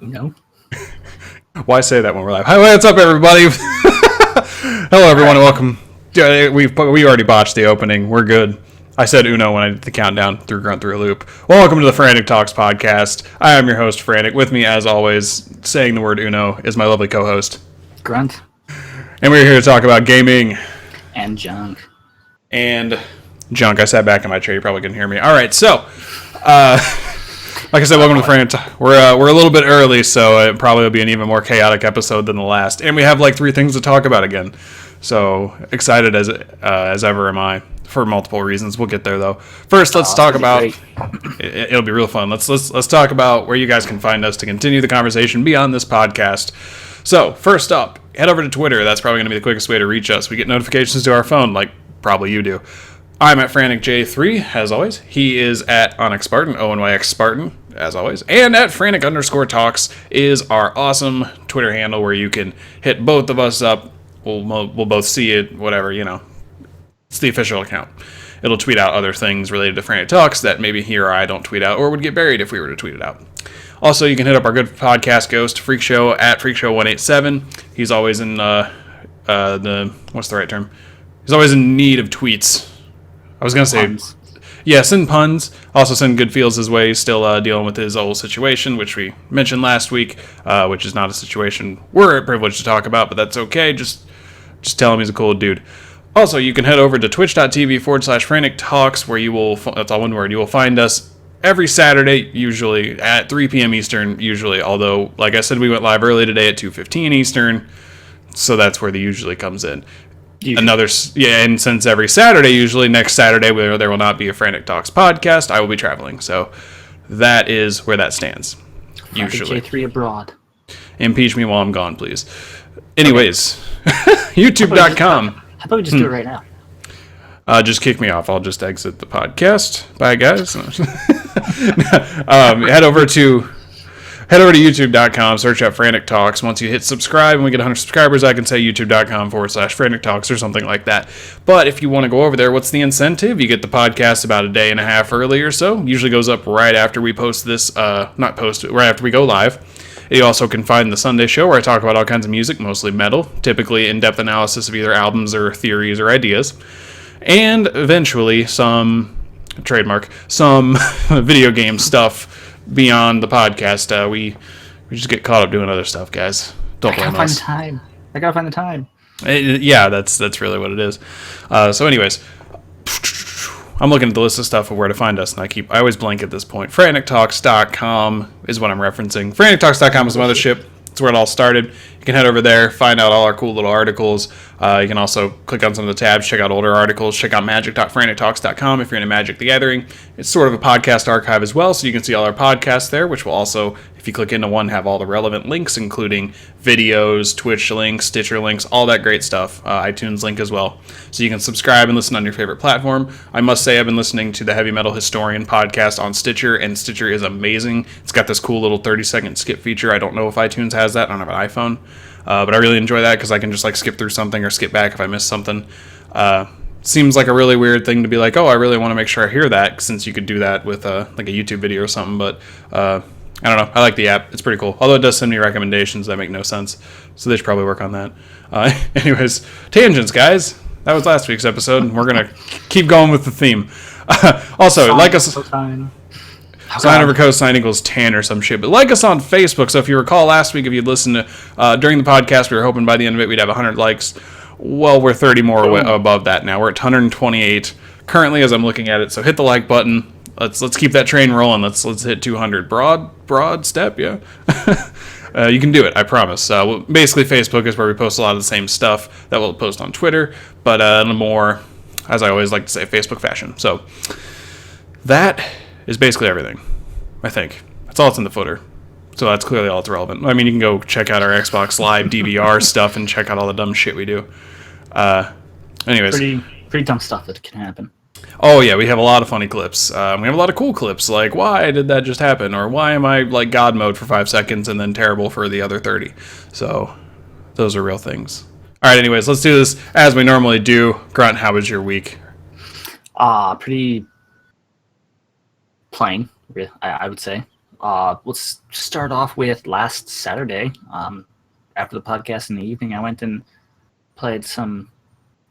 No. Why say that when we're live? Hi, what's up, everybody? Hello, everyone, and welcome. We already botched the opening. We're good. I said Uno when I did the countdown through Grunt Through a Loop. Welcome to the Frantic Talks podcast. I am your host, Frantic. With me, as always, saying the word Uno is my lovely co-host, Grunt. And we're here to talk about gaming. And junk. And junk. I sat back in my chair. You probably couldn't hear me. All right, so... like I said, welcome to the Frantic Talk. We're a little bit early, so it probably will be an even more chaotic episode than the last. And we have like 3 things to talk about again. So excited as ever am I for multiple reasons. We'll get there though. First, let's talk about. It'll be real fun. Let's talk about where you guys can find us to continue the conversation beyond this podcast. So first up, head over to Twitter. That's probably going to be the quickest way to reach us. We get notifications to our phone, like probably you do. I'm at FranticJ3, as always. He is at Onyx Spartan, ONYX Spartan, as always. And at Frantic_Talks is our awesome Twitter handle where you can hit both of us up. We'll both see it, whatever, you know. It's the official account. It'll tweet out other things related to Frantic Talks that maybe he or I don't tweet out or would get buried if we were to tweet it out. Also, you can hit up our good podcast ghost, Freak Show, at FreakShow187. He's always in what's the right term? He's always in need of tweets. I was going to say, puns. Yeah, send puns. Also send good feels his way. He's still dealing with his old situation, which we mentioned last week, which is not a situation we're privileged to talk about, but that's okay. Just tell him he's a cool dude. Also, you can head over to twitch.tv/Frantic Talks, where you will, that's all one word, you will find us every Saturday, usually at 3 p.m. Eastern, usually, although, like I said, we went live early today at 2:15 Eastern, so that's where the usually comes in. And since every Saturday, usually next Saturday, where there will not be a Frantic Talks podcast, I will be traveling. So that is where that stands. Usually. J3 abroad. Impeach me while I'm gone, please. Anyways, YouTube.com. How about we just do it right now? Just kick me off. I'll just exit the podcast. Bye, guys. Head over to youtube.com, search up Frantic Talks. Once you hit subscribe and we get 100 subscribers, I can say youtube.com/Frantic Talks or something like that. But if you want to go over there, what's the incentive? You get the podcast about a day and a half early or so. Usually goes up right after we post this, right after we go live. You also can find the Sunday show where I talk about all kinds of music, mostly metal, typically in-depth analysis of either albums or theories or ideas. And eventually some video game stuff. Beyond the podcast, we just get caught up doing other stuff, guys. Don't blame us. I gotta find the time. Yeah, that's really what it is. So anyways, I'm looking at the list of stuff of where to find us, and I always blank at this point. FranticTalks.com is what I'm referencing. FranticTalks.com is the mothership. That's where it all started. You can head over there, find out all our cool little articles. You can also click on some of the tabs, check out older articles, check out magic.frantictalks.com if you're into Magic the Gathering. It's sort of a podcast archive as well, so you can see all our podcasts there, which will also, if you click into one, have all the relevant links, including videos, Twitch links, Stitcher links, all that great stuff. iTunes link as well. So you can subscribe and listen on your favorite platform. I must say I've been listening to the Heavy Metal Historian podcast on Stitcher, and Stitcher is amazing. It's got this cool little 30-second skip feature. I don't know if iTunes has that. I don't have an iPhone. But I really enjoy that because I can just like skip through something or skip back if I miss something. Seems like a really weird thing to be like, oh, I really want to make sure I hear that, since you could do that with like a YouTube video or something. But I don't know. I like the app. It's pretty cool. Although it does send me recommendations that make no sense. So they should probably work on that. Anyways, tangents, guys. That was last week's episode. And we're going to keep going with the theme. Also, like us. Sine over cosine equals tan or some shit. But like us on Facebook. So if you recall last week, if you'd listened to during the podcast, we were hoping by the end of it we'd have 100 likes. Well, we're 30 more above that now. We're at 128 currently as I'm looking at it. So hit the like button. Let's keep that train rolling. Let's hit 200. Broad step, yeah. You can do it, I promise. Basically, Facebook is where we post a lot of the same stuff that we'll post on Twitter, but in a more, as I always like to say, Facebook fashion. So that is basically everything, I think. That's all that's in the footer. So that's clearly all that's relevant. I mean, you can go check out our Xbox Live DVR stuff and check out all the dumb shit we do. Anyways. Pretty dumb stuff that can happen. Oh, yeah, we have a lot of funny clips. We have a lot of cool clips, like, why did that just happen? Or why am I, like, God mode for 5 seconds and then terrible for the other 30? So, those are real things. All right, anyways, let's do this as we normally do. Grunt, how was your week? Pretty plain, I would say. Let's start off with last Saturday. After the podcast in the evening, I went and played some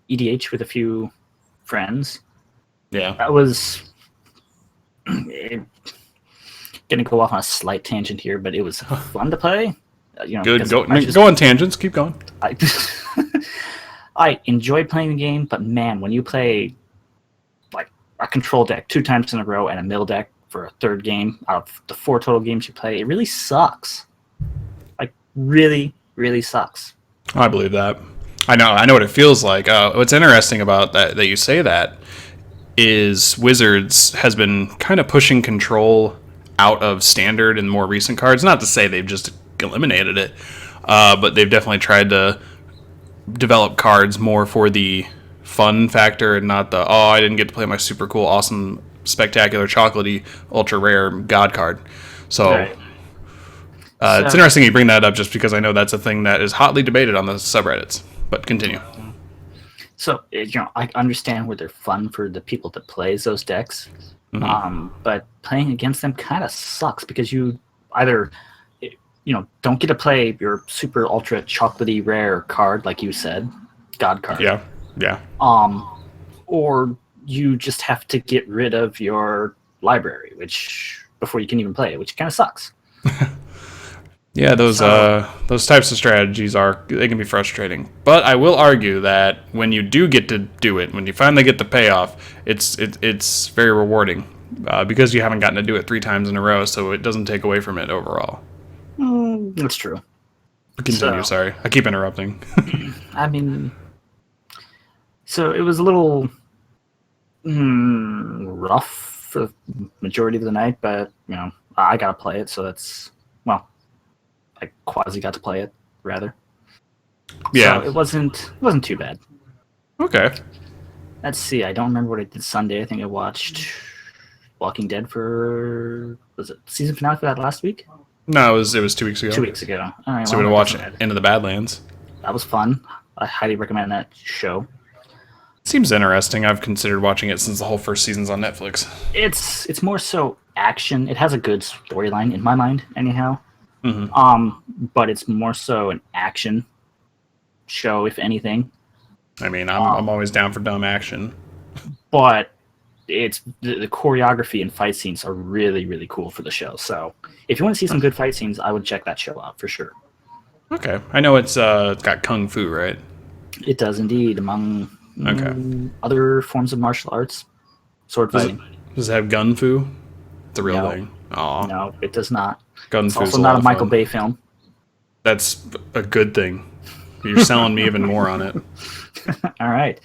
EDH with a few friends. Yeah. That was going to go off on a slight tangent here, but it was fun to play. Good. Go on tangents. Keep going. I enjoy playing the game, but man, when you play like a control deck 2 times in a row and a mill deck for a third game out of the 4 total games you play, it really sucks. Like, really, really sucks. I believe that. I know what it feels like. What's interesting about that you say that is Wizards has been kind of pushing control out of standard in more recent cards. Not to say they've just eliminated it, but they've definitely tried to develop cards more for the fun factor and not the, I didn't get to play my super cool, awesome, spectacular, chocolatey, ultra rare god card. So, Right. It's interesting you bring that up just because I know that's a thing that is hotly debated on the subreddits. But continue. So, I understand where they're fun for the people that plays those decks, but playing against them kind of sucks because you either don't get to play your super ultra chocolatey rare card like you said, god card. Yeah. Or you just have to get rid of your library, before you can even play it, which kind of sucks. Yeah, those types of strategies they can be frustrating. But I will argue that when you do get to do it, when you finally get the payoff, it's very rewarding because you haven't gotten to do it 3 times in a row, so it doesn't take away from it overall. That's true. Continue. Sorry, I keep interrupting. I mean, so it was a little rough for the majority of the night, but I gotta play it, so that's I quasi got to play it rather. Yeah, so it wasn't too bad. Okay. Let's see. I don't remember what I did Sunday. I think I watched Walking Dead was it season finale for that last week? No, it was 2 weeks ago. 2 weeks ago. All right. So we're gonna watch Into the Badlands. That was fun. I highly recommend that show. Seems interesting. I've considered watching it since the whole first season's on Netflix. It's more so action. It has a good storyline in my mind, anyhow. But it's more so an action show, if anything. I mean, I'm always down for dumb action. But it's the choreography and fight scenes are really, really cool for the show. So if you want to see some good fight scenes, I would check that show out for sure. Okay, I know it's got kung fu, right? It does indeed, among other forms of martial arts, sword fighting. Does it have gun fu? It's a real thing. Aw. No, it does not. Gun It's fu's also not a Michael fun. Bay film. That's a good thing. You're selling me even more on it. All right.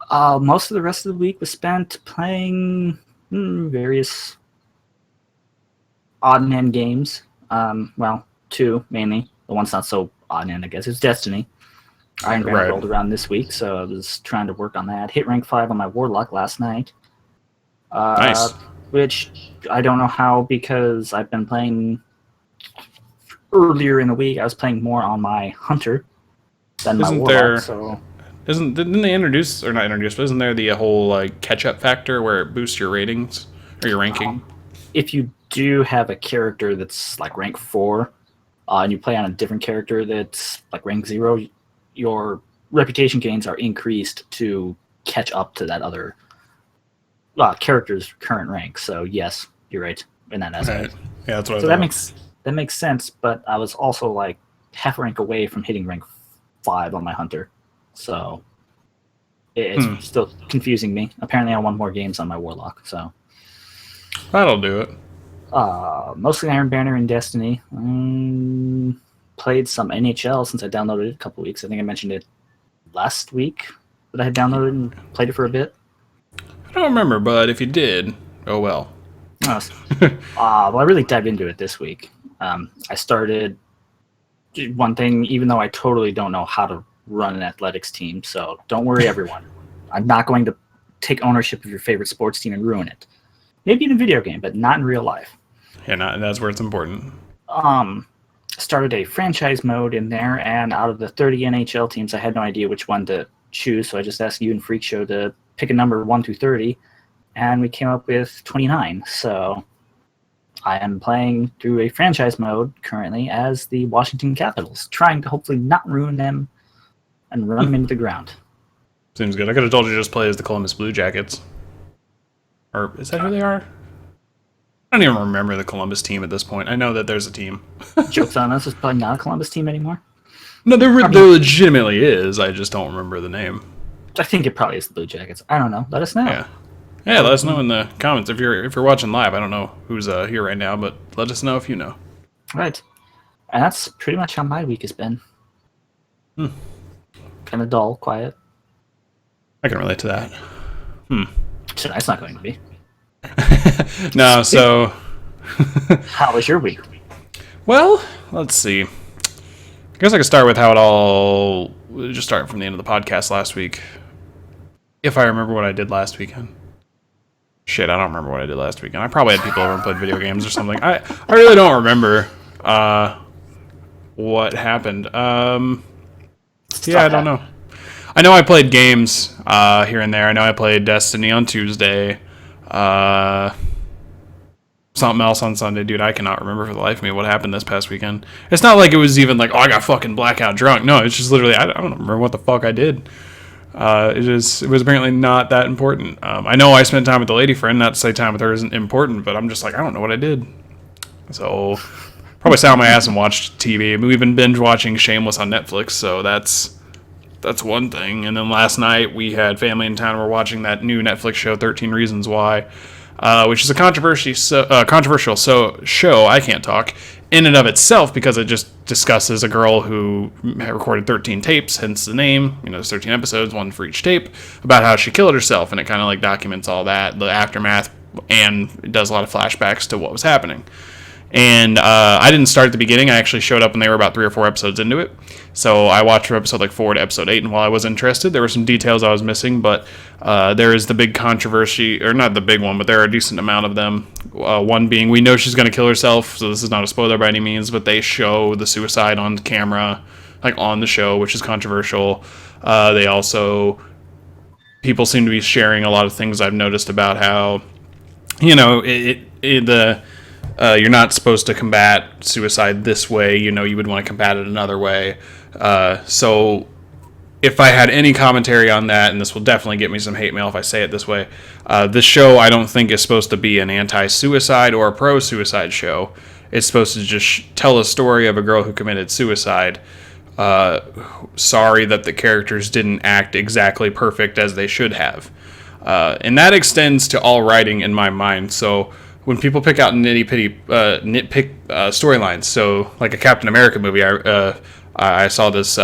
Most of the rest of the week was spent playing various odd and end games. 2 mainly. The one's not so odd and end, I guess. It's Destiny. Iron Banner rolled around this week, so I was trying to work on that. Hit rank 5 on my Warlock last night. Nice. Which I don't know how, because I've been playing earlier in the week. I was playing more on my Hunter than my Warlock. Didn't they introduce, or not introduce, but isn't there the whole catch-up factor where it boosts your ratings or your ranking? If you do have a character that's like rank 4, and you play on a different character that's like rank 0, your reputation gains are increased to catch up to that other character's current rank. So yes, you're right in that aspect. Right. Yeah, that's what So I thought. that makes sense. But I was also like half a rank away from hitting rank 5 on my Hunter, so it's still confusing me. Apparently, I won more games on my Warlock. So That'll do it. Mostly Iron Banner and Destiny. Played some NHL since I downloaded it a couple weeks. I think I mentioned it last week that I had downloaded and played it for a bit. I don't remember, but if you did, oh well. Well, I really dived into it this week. I started one thing, even though I totally don't know how to run an athletics team, so don't worry, everyone. I'm not going to take ownership of your favorite sports team and ruin it. Maybe in a video game, but not in real life. Yeah, that's where it's important. Started a franchise mode in there, and out of the 30 NHL teams, I had no idea which one to choose, so I just asked you and Freak Show to pick a number 1 through 30, and we came up with 29. So I am playing through a franchise mode currently as the Washington Capitals, trying to hopefully not ruin them and run them into the ground. Seems good. I could have told you to just play as the Columbus Blue Jackets. Or is that who they are? I don't even remember the Columbus team at this point. I know that there's a team. Joke's on us, it's probably not a Columbus team anymore. No, there legitimately is. I just don't remember the name. I think it probably is the Blue Jackets. I don't know. Let us know. Yeah, let us know in the comments if you're watching live. I don't know who's here right now, but let us know if you know. Right. And that's pretty much how my week has been. Kind of dull, quiet. I can relate to that. Tonight's not going to be. No, so... How was your week? Well, let's see. I guess I could start with how it all... Just start from the end of the podcast last week. If I remember what I did last weekend. Shit, I don't remember what I did last weekend. I probably had people over and played video games or something. I really don't remember what happened. Yeah, I don't know. I know I played games here and there. I know I played Destiny on Tuesday. Something else on Sunday. Dude, I cannot remember for the life of me what happened this past weekend. It's not like it was even like, oh, I got fucking blackout drunk. No, it's just literally, I don't remember what the fuck I did. It was apparently not that important. I know I spent time with the lady friend. Not to say time with her isn't important, but I'm just like, I don't know what I did. So probably sat on my ass and watched TV. I mean, we've been binge watching Shameless on Netflix, so that's one thing. And then last night we had family in town. We're watching that new Netflix show, 13 Reasons Why, which is a controversial show. I can't talk in and of itself because it just discusses a girl who recorded 13 tapes, hence the name. You know, there's 13 episodes, one for each tape, about how she killed herself, and it kind of like documents all that, the aftermath, and it does a lot of flashbacks to what was happening. And I didn't start at the beginning. I actually showed up when they were about 3 or 4 episodes into it. So I watched from episode 4 to episode 8, and while I was interested, there were some details I was missing, but there is the big controversy, or not the big one, but there are a decent amount of them. One being, we know she's going to kill herself, so this is not a spoiler by any means, but they show the suicide on camera, like on the show, which is controversial. They also, people seem to be sharing a lot of things I've noticed about how, you know, you're not supposed to combat suicide this way. You know, you would want to combat it another way. So if I had any commentary on that, and this will definitely get me some hate mail if I say it this way, this show I don't think is supposed to be an anti-suicide or a pro-suicide show. It's supposed to just tell a story of a girl who committed suicide. Sorry that the characters didn't act exactly perfect as they should have. And that extends to all writing in my mind. So when people pick out nitpick storylines, so like a Captain America movie, I saw this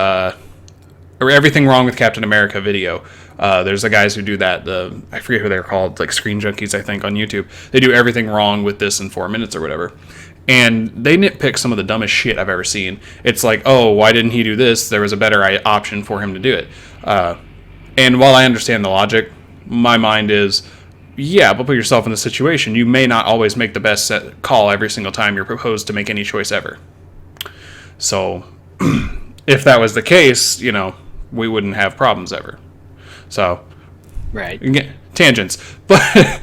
Everything Wrong with Captain America video. There's the guys who do that. I forget who they're called, like Screen Junkies, I think, on YouTube. They do everything wrong with this in 4 minutes or whatever. And they nitpick some of the dumbest shit I've ever seen. It's like, oh, why didn't he do this? There was a better option for him to do it. And while I understand the logic, my mind is, yeah, but put yourself in the situation. You may not always make the best call every single time you're proposed to make any choice ever. So if that was the case, you know, we wouldn't have problems ever. So, right. Tangents. But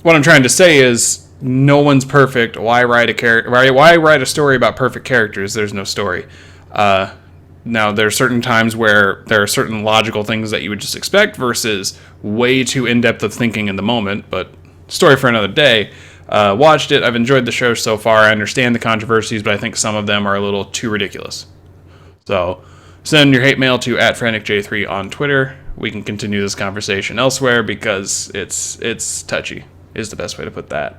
what I'm trying to say is, no one's perfect. Why write a story about perfect characters? There's no story. Now, there are certain times where there are certain logical things that you would just expect versus way too in-depth of thinking in the moment, but story for another day. Watched it. I've enjoyed the show so far. I understand the controversies, but I think some of them are a little too ridiculous. So send your hate mail to @FranticJ3 on Twitter. We can continue this conversation elsewhere because it's touchy, is the best way to put that.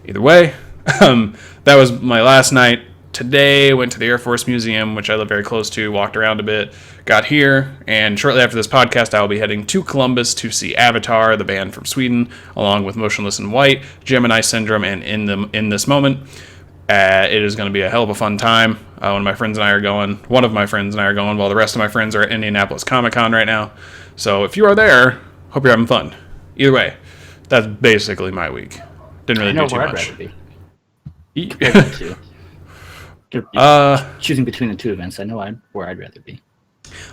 Either way, that was my last night. Today, went to the Air Force Museum, which I live very close to, walked around a bit, got here, and shortly after this podcast, I will be heading to Columbus to see Avatar, the band from Sweden, along with Motionless in White, Gemini Syndrome, and In This Moment. It is going to be a hell of a fun time. One of my friends and I are going, while the rest of my friends are at Indianapolis Comic-Con right now. So if you are there, hope you're having fun. Either way, that's basically my week. Didn't really do too much. Compared to the two. Choosing between the two events, I know where I'd rather be.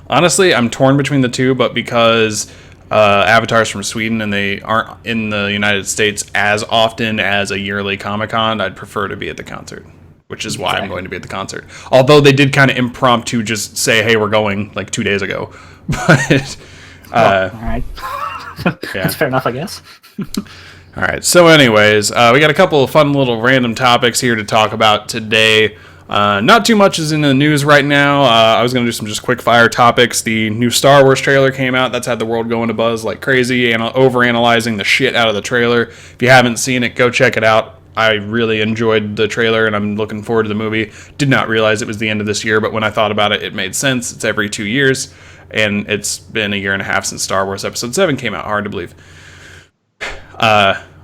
Honestly, I'm torn between the two, but because avatars from Sweden, and they aren't in the United States as often as a yearly Comic-Con, I'd prefer to be at the concert, which is why I'm going to be at the concert. Although they did kind of impromptu just say, hey, we're going, like 2 days ago. But, all right. yeah. That's fair enough, I guess. All right. So anyways, we got a couple of fun little random topics here to talk about today. Not too much is in the news right now. I was going to do some just quick fire topics. The new Star Wars trailer came out. That's had the world going to buzz like crazy and overanalyzing the shit out of the trailer. If you haven't seen it, go check it out. I really enjoyed the trailer and I'm looking forward to the movie. Did not realize it was the end of this year, but when I thought about it, it made sense. It's every 2 years, and it's been a year and a half since Star Wars Episode 7 came out. Hard to believe.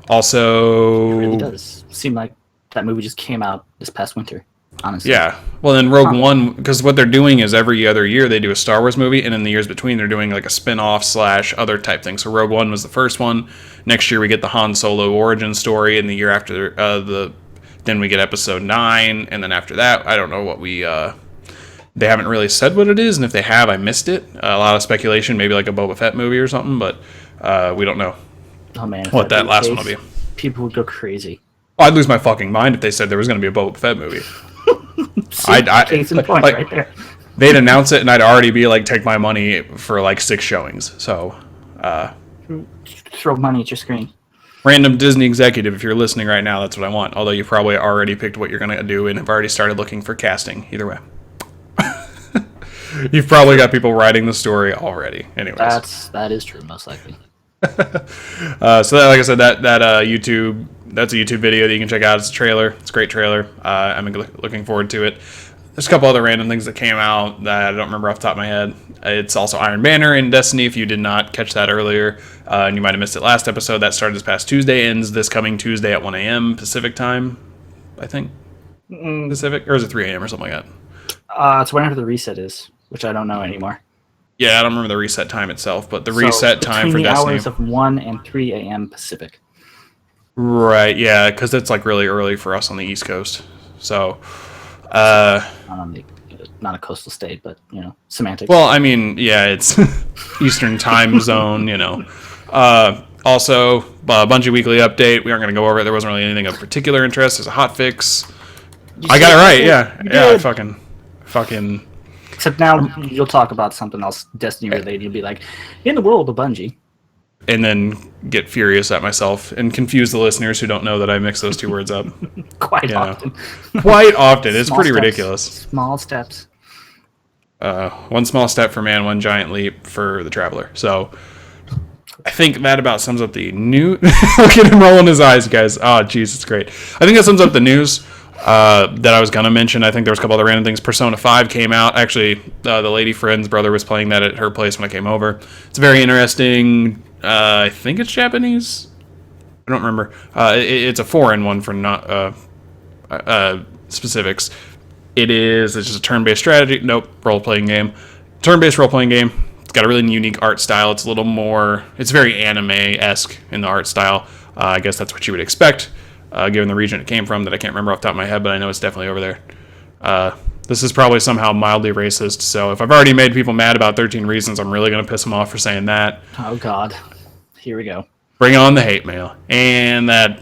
Also... It really does seem like that movie just came out this past winter. Honestly. Yeah. Well, then Rogue One, because what they're doing is every other year they do a Star Wars movie, and in the years between they're doing like a spin-off / other type thing. So Rogue One was the first one. Next year we get the Han Solo origin story, and the year after then we get Episode 9, and then after that I don't know what we they haven't really said what it is, and if they have, I missed it. A lot of speculation, maybe like a Boba Fett movie or something, but we don't know. Oh man, what that last one will be. People would go crazy. I'd lose my fucking mind if they said there was going to be a Boba Fett movie. Case in point, right there. They'd announce it, and I'd already be like, take my money for like 6 showings. So, throw money at your screen. Random Disney executive, if you're listening right now, that's what I want. Although you probably already picked what you're going to do and have already started looking for casting. Either way, you've probably got people writing the story already. Anyways, that is true, most likely. So that, like I said, that's a YouTube video that you can check out. It's a trailer. It's a great trailer. I'm looking forward to it. There's a couple other random things that came out that I don't remember off the top of my head. It's also Iron Banner in Destiny, if you did not catch that earlier, and you might have missed it last episode. That started this past Tuesday, ends this coming Tuesday at 1 a.m. Pacific time, I think. Pacific? Or is it 3 a.m. or something like that? It's whenever the reset is, which I don't know anymore. Yeah, I don't remember the reset time itself, but the reset time for Destiny. Destiny. Hours of 1 and 3 a.m. Pacific. Right, yeah, because it's like really early for us on the East Coast. So, not a coastal state, but semantics. Well, I mean, yeah, it's Eastern time zone, Also, Bungie weekly update. We aren't going to go over it. There wasn't really anything of particular interest. There's a hot fix. I got it right. Yeah. Fucking. Except now you'll talk about something else Destiny related. You'll be like, in the world of Bungie. And then get furious at myself and confuse the listeners who don't know that I mix those two words up. Quite often. Quite often. It's pretty steps. Ridiculous. Small steps. One small step for man, one giant leap for the traveler. So I think that about sums up the news. Look at him rolling his eyes, guys. Oh, jeez, it's great. I think that sums up the news that I was going to mention. I think there was a couple other random things. Persona 5 came out. Actually, the lady friend's brother was playing that at her place when I came over. It's very interesting. I think it's Japanese. I don't remember. It's a foreign one for not specifics. It's just a turn-based strategy. Nope, role-playing game. Turn-based role-playing game. It's got a really unique art style. It's a little more... It's very anime-esque in the art style. I guess that's what you would expect, given the region it came from that I can't remember off the top of my head, but I know it's definitely over there. This is probably somehow mildly racist, so if I've already made people mad about 13 Reasons, I'm really going to piss them off for saying that. Oh, God. Here we go. Bring on the hate mail. And that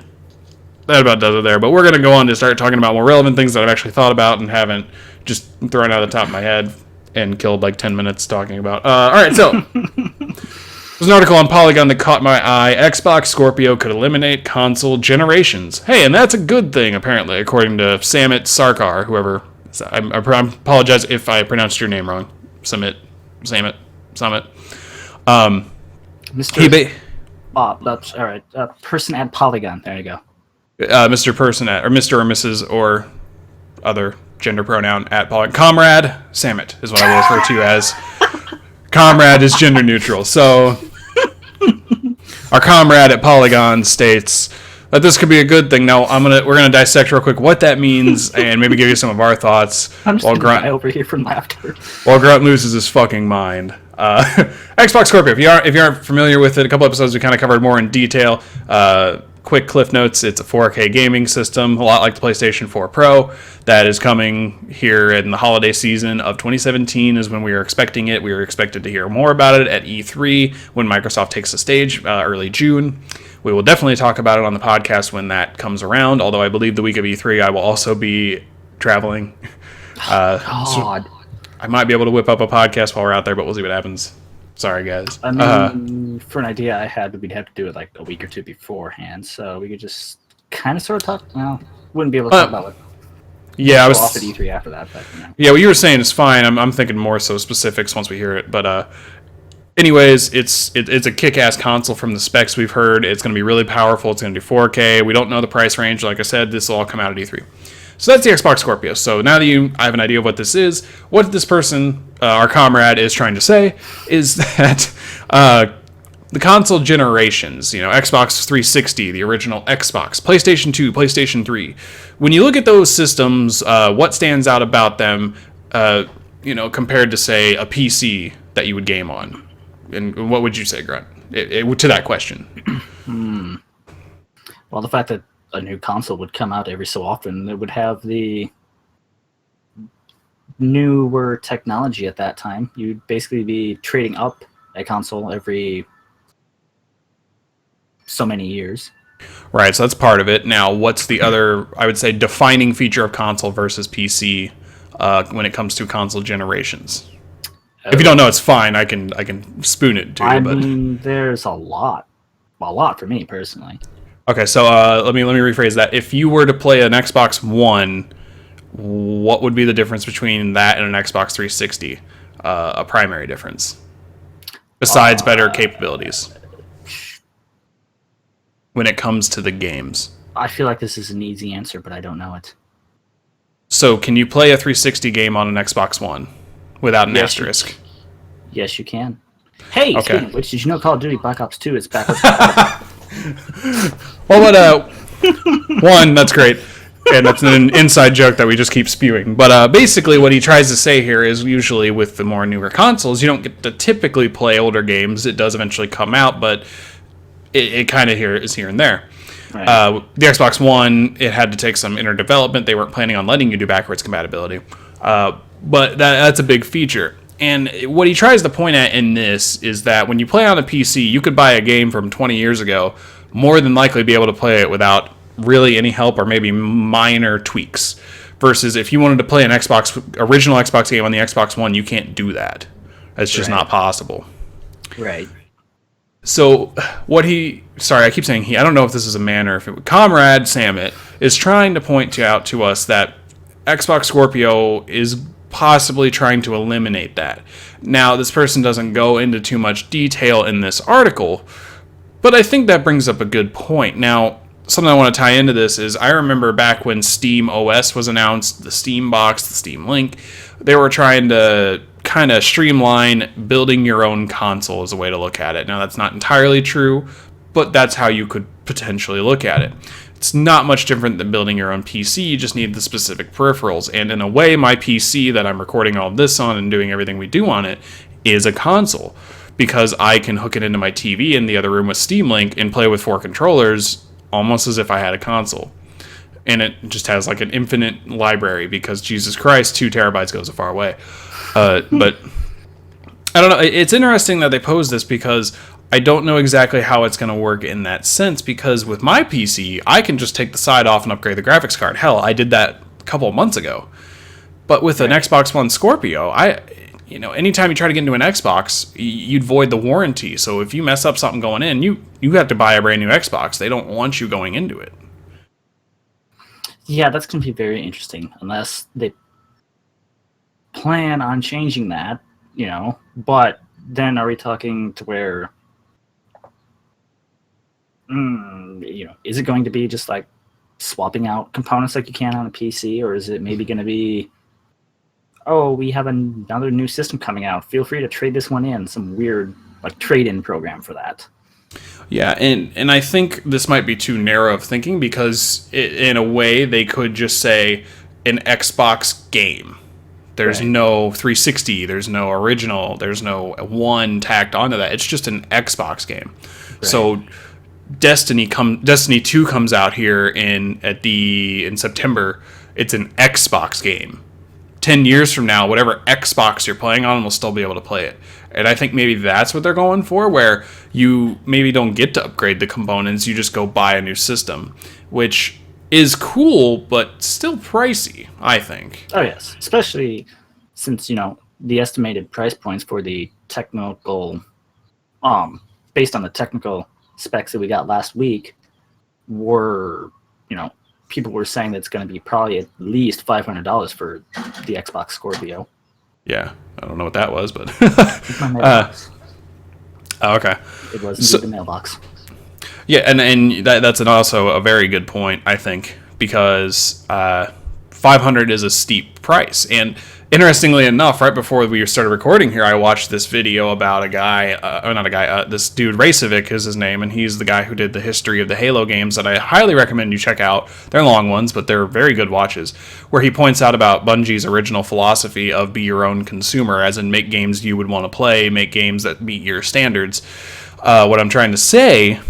about does it there. But we're going to go on to start talking about more relevant things that I've actually thought about and haven't just thrown out of the top of my head and killed like 10 minutes talking about. All right, so there's an article on Polygon that caught my eye. Xbox Scorpio could eliminate console generations. Hey, and that's a good thing, apparently, according to Samit Sarkar, whoever... I apologize if I pronounced your name wrong. Summit. Mr. That's all right. Person at Polygon. There you go. Mr. Person at, or Mr. or Mrs. or other gender pronoun at Polygon. Comrade Samit is what I will refer to you as. Comrade is gender neutral. So our comrade at Polygon states that this could be a good thing. Now we're gonna dissect real quick what that means and maybe give you some of our thoughts. I'm just gonna die over here from laughter. While Grunt loses his fucking mind. Xbox Scorpio. If you aren't familiar with it, a couple episodes we kind of covered more in detail. quick cliff notes, it's a 4K gaming system, a lot like the PlayStation 4 Pro, that is coming here in the holiday season of 2017 is when we are expecting it. We are expected to hear more about it at E3 when Microsoft takes the stage early June. We will definitely talk about it on the podcast when that comes around, although I believe the week of E3 I will also be traveling. God. So I might be able to whip up a podcast while we're out there, but we'll see what happens. Sorry, guys. I mean, for an idea I had, we'd have to do it like a week or two beforehand, so we could just kind of sort of talk. Well, wouldn't be able to talk about it. Yeah, I was off at E3 after that, but Yeah, what you were saying is fine. I'm thinking more so specifics once we hear it, but anyways, it's a kick-ass console from the specs we've heard. It's going to be really powerful. It's going to do 4K. We don't know the price range. Like I said, this will all come out at E3. So that's the Xbox Scorpio. So now that I have an idea of what this is, what this person, our comrade, is trying to say is that the console generations, Xbox 360, the original Xbox, PlayStation 2, PlayStation 3, when you look at those systems, what stands out about them, compared to, say, a PC that you would game on? And what would you say, Grunt, to that question? Well, the fact that a new console would come out every so often, it would have the newer technology at that time. You'd basically be trading up a console every so many years. Right, so that's part of it. Now, what's the other, I would say, defining feature of console versus PC when it comes to console generations? If you don't know, it's fine. I can spoon it to you. I mean, there's a lot for me personally. Okay, so let me rephrase that. If you were to play an Xbox One, what would be the difference between that and an Xbox 360? A primary difference, besides better capabilities when it comes to the games. I feel like this is an easy answer, but I don't know it. So, can you play a 360 game on an Xbox One without an asterisk? Yes, you can. Hey, okay. Speaking of which, did you know Call of Duty Black Ops 2 is backwards? Well, one, that's great. And that's an inside joke that we just keep spewing. But basically what he tries to say here is usually with the more newer consoles, you don't get to typically play older games. It does eventually come out, but it kind of is here and there. Right. The Xbox One, it had to take some inner development. They weren't planning on letting you do backwards compatibility. But that's a big feature. And what he tries to point at in this is that when you play on a PC, you could buy a game from 20 years ago, more than likely be able to play it without really any help or maybe minor tweaks. Versus if you wanted to play an original Xbox game on the Xbox One, you can't do that. That's just not possible. Right. So sorry, I keep saying he, I don't know if this is a man or if Comrade Samet is trying to point out to us that Xbox Scorpio is possibly trying to eliminate that. Now, this person doesn't go into too much detail in this article, but I think that brings up a good point. Now, something I want to tie into this is I remember back when Steam OS was announced, the Steam Box, the Steam Link, they were trying to kind of streamline building your own console as a way to look at it. Now, that's not entirely true, but that's how you could potentially look at it. It's not much different than building your own PC, you just need the specific peripherals. And in a way, my PC that I'm recording all of this on and doing everything we do on it is a console. Because I can hook it into my TV in the other room with Steam Link and play with 4 controllers almost as if I had a console. And it just has like an infinite library because, Jesus Christ, 2 terabytes goes a far way. But I don't know. It's interesting that they pose this because I don't know exactly how it's going to work in that sense, because with my PC, I can just take the side off and upgrade the graphics card. Hell, I did that a couple of months ago. But with an Xbox One Scorpio, anytime you try to get into an Xbox, you'd void the warranty. So if you mess up something going in, you have to buy a brand new Xbox. They don't want you going into it. Yeah, that's going to be very interesting, unless they plan on changing that, But then are we talking to where, is it going to be just like swapping out components like you can on a PC, or is it maybe going to be, oh, we have another new system coming out, feel free to trade this one in, some weird like trade-in program for that? Yeah, and I think this might be too narrow of thinking, because in a way they could just say an Xbox game. There's no 360, there's no original, there's no one tacked onto that. It's just an Xbox game. Right. So Destiny 2 comes out here in September, it's an Xbox game. 10 years from now, whatever Xbox you're playing on will still be able to play it. And I think maybe that's what they're going for, where you maybe don't get to upgrade the components, you just go buy a new system, which is cool, but still pricey, I think. Oh, yes. Especially since, the estimated price points for the technical, based on the technical specs that we got last week were, people were saying that it's going to be probably at least $500 for the Xbox Scorpio. Yeah, I don't know what that was, but My mailbox. okay. It was indeed the mailbox. Yeah, and that's also a very good point, I think, because $500 is a steep price. And interestingly enough, right before we started recording here, I watched this video about this dude, Racevic is his name, and he's the guy who did the history of the Halo games that I highly recommend you check out. They're long ones, but they're very good watches, where he points out about Bungie's original philosophy of be your own consumer, as in make games you would want to play, make games that meet your standards. What I'm trying to say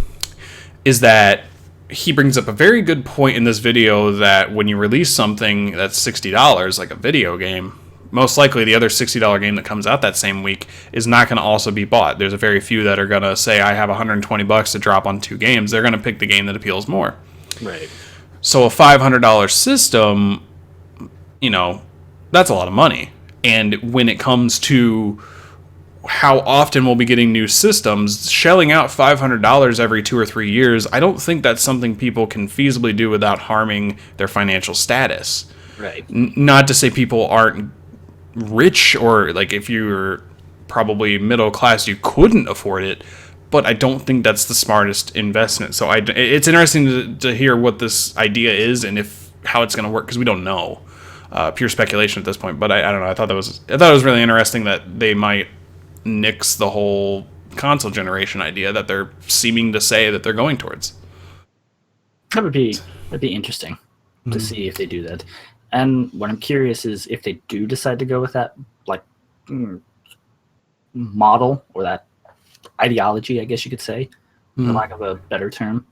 is that he brings up a very good point in this video that when you release something that's $60, like a video game, most likely the other $60 game that comes out that same week is not going to also be bought. There's a very few that are going to say, I have $120 to drop on 2 games. They're going to pick the game that appeals more. Right. So a $500 system, that's a lot of money. And when it comes to how often we'll be getting new systems, shelling out $500 every 2 or 3 years, I don't think that's something people can feasibly do without harming their financial status. Right. Not to say people aren't rich, or like if you're probably middle class, you couldn't afford it, but I don't think that's the smartest investment. So it's interesting to hear what this idea is and how it's going to work, because we don't know. Pure speculation at this point, but I don't know. I thought it was really interesting that they might nix the whole console generation idea that they're seeming to say that they're going towards. That'd be interesting to see if they do that. And what I'm curious is if they do decide to go with that model, or that ideology, I guess you could say, for lack of a better term,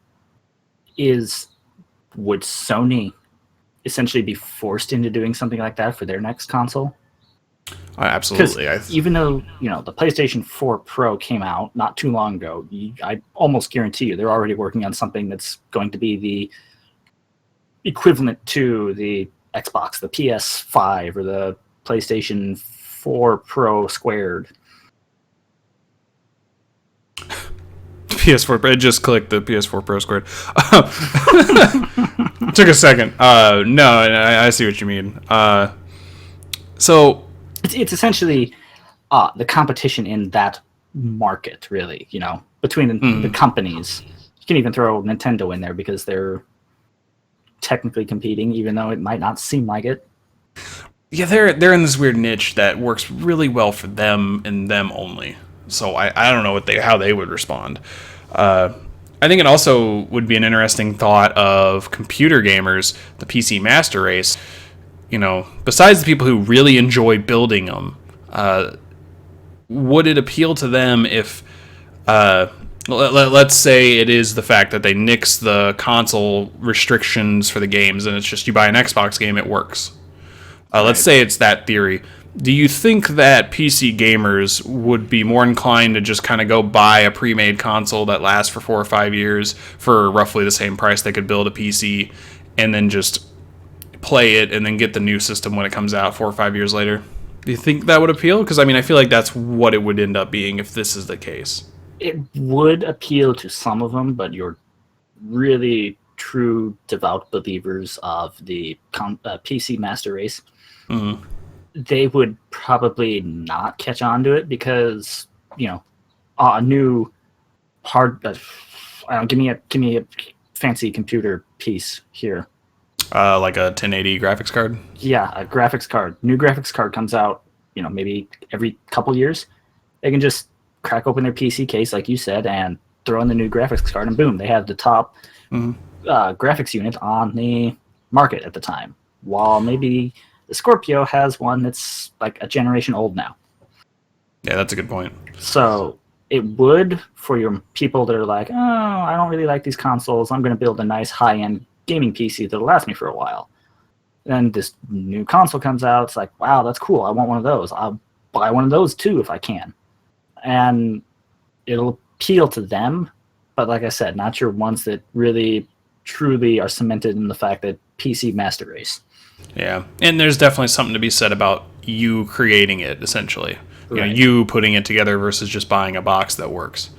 would Sony essentially be forced into doing something like that for their next console? Absolutely. Even though the PlayStation 4 Pro came out not too long ago, I almost guarantee you they're already working on something that's going to be the equivalent to the Xbox, the PS5, or the PlayStation 4 Pro squared. PS4, I just clicked the PS4 Pro squared. Took a second. No, I see what you mean. So it's essentially the competition in that market, really, between the companies. You can even throw Nintendo in there because they're technically competing, even though it might not seem like it. Yeah, they're in this weird niche that works really well for them and them only. So I don't know how they would respond. I think it also would be an interesting thought of computer gamers, the PC master race. Besides the people who really enjoy building them, would it appeal to them if, let's say it is the fact that they nix the console restrictions for the games and it's just you buy an Xbox game, it works. Let's say it's that theory. Do you think that PC gamers would be more inclined to just kind of go buy a pre-made console that lasts for 4 or 5 years for roughly the same price they could build a PC, and then just play it and then get the new system when it comes out 4 or 5 years later? Do you think that would appeal? Because I feel like that's what it would end up being if this is the case. It would appeal to some of them, but you're really true devout believers of the PC master race, they would probably not catch on to it because a new hard. Give me a fancy computer piece here. Like a 1080 graphics card? Yeah, a graphics card. New graphics card comes out, maybe every couple years. They can just crack open their PC case, like you said, and throw in the new graphics card, and boom, they have the top graphics unit on the market at the time. While maybe the Scorpio has one that's like a generation old now. Yeah, that's a good point. So it would for your people that are like, oh, I don't really like these consoles. I'm going to build a nice high-end gaming PC that'll last me for a while. Then this new console comes out. It's like, wow, that's cool. I want one of those. I'll buy one of those too if I can. And it'll appeal to them. But like I said, not your ones that really, truly are cemented in the fact that PC master race. Yeah. And there's definitely something to be said about you creating it, essentially. You know, Right. you putting it together versus just buying a box that works.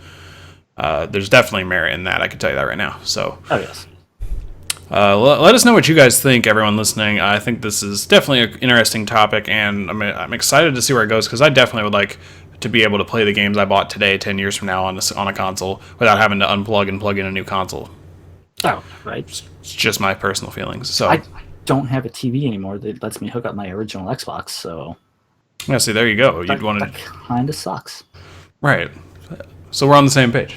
There's definitely merit in that. I can tell you that right now. So, Oh, yes. let us know what you guys think, everyone listening. I think this is definitely an interesting topic, and I'm excited to see where it goes, because I definitely would like to be able to play the games I bought today 10 years from now on a console without having to unplug and plug in a new console. Oh, right. It's just my personal feelings. So I don't have a TV anymore that lets me hook up my original Xbox, so yeah, see, there you go. You'd want that to, kind of sucks. right? So we're on the same page.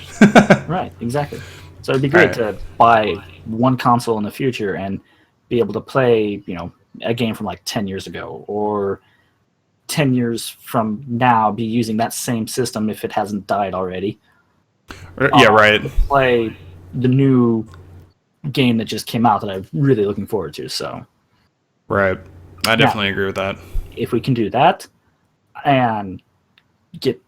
Right, exactly. So it'd be great to buy one console in the future and be able to play, a game from like 10 years ago, or 10 years from now be using that same system if it hasn't died already. Yeah, right. Play the new game that just came out that I'm really looking forward to. So Right. I definitely agree with that. if we can do that and get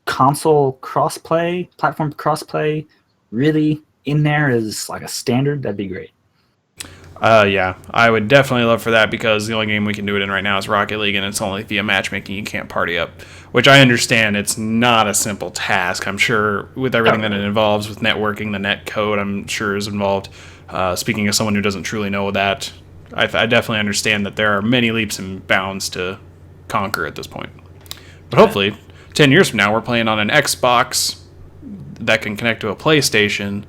console crossplay, platform crossplay really in there as like a standard, that'd be great. Yeah, I would definitely love for that, because the only game we can do it in right now is Rocket League, and it's only via matchmaking. You can't party up, which I understand it's not a simple task. I'm sure with everything that it involves with networking, the net code, I'm sure is involved. Speaking of someone who doesn't truly know that, I definitely understand that there are many leaps and bounds to conquer at this point. But hopefully, 10 years from now, we're playing on an Xbox that can connect to a PlayStation,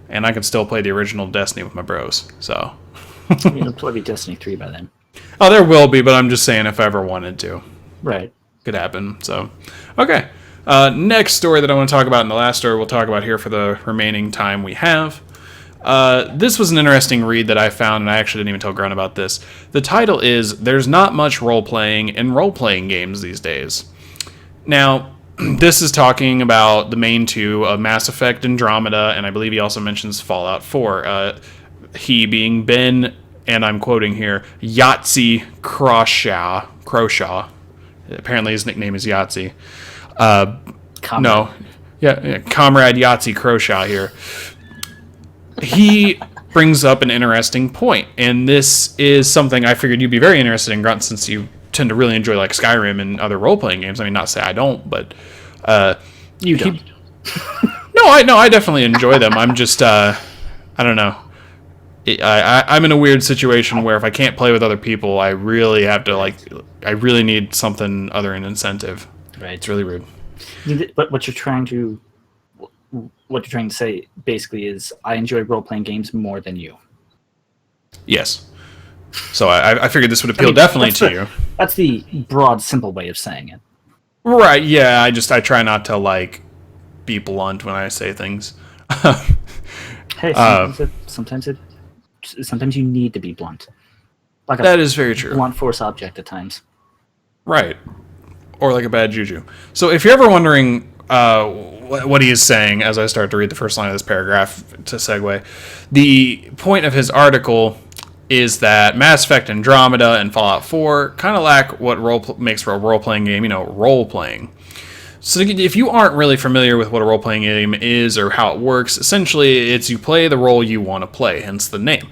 and I can still play the original Destiny with my bros. So, It'll probably be Destiny 3 by then. oh, there will be, but I'm just saying if I ever wanted to, Right. could happen. So, okay. Next story that I want to talk about, and the last story we'll talk about here for the remaining time we have. This was an interesting read that I found, and I actually didn't even tell Grunt about this. The title is, "There's Not Much Role-Playing in Role-Playing Games These Days." Now, this is talking about the main two of Mass Effect Andromeda, and I believe he also mentions Fallout 4. He being Ben, and I'm quoting here, Yahtzee Croshaw. Apparently his nickname is Yahtzee. No. Yeah, Comrade Yahtzee Croshaw here. He brings up an interesting point, and this is something I figured you'd be very interested in, Grunt, since you tend to really enjoy like Skyrim and other role-playing games. I mean, not to say I don't, but You don't. No, I definitely enjoy them. I'm just I don't know. I'm in a weird situation where if I can't play with other people, I really have to I really need something other than incentive. Right. It's really weird. But what you're trying to say basically is, I enjoy role-playing games more than you. Yes. So I figured this would appeal definitely to you. That's the broad, simple way of saying it. Right, yeah, I try not to, be blunt when I say things. Hey, sometimes you need to be blunt. Like that is very true. Blunt force object at times. Right. Or like a bad juju. So if you're ever wondering what he is saying, as I start to read the first line of this paragraph to segue, the point of his article is that Mass Effect Andromeda and Fallout 4 kind of lack what makes for a role-playing game, role-playing. So if you aren't really familiar with what a role-playing game is or how it works, essentially it's you play the role you want to play, hence the name.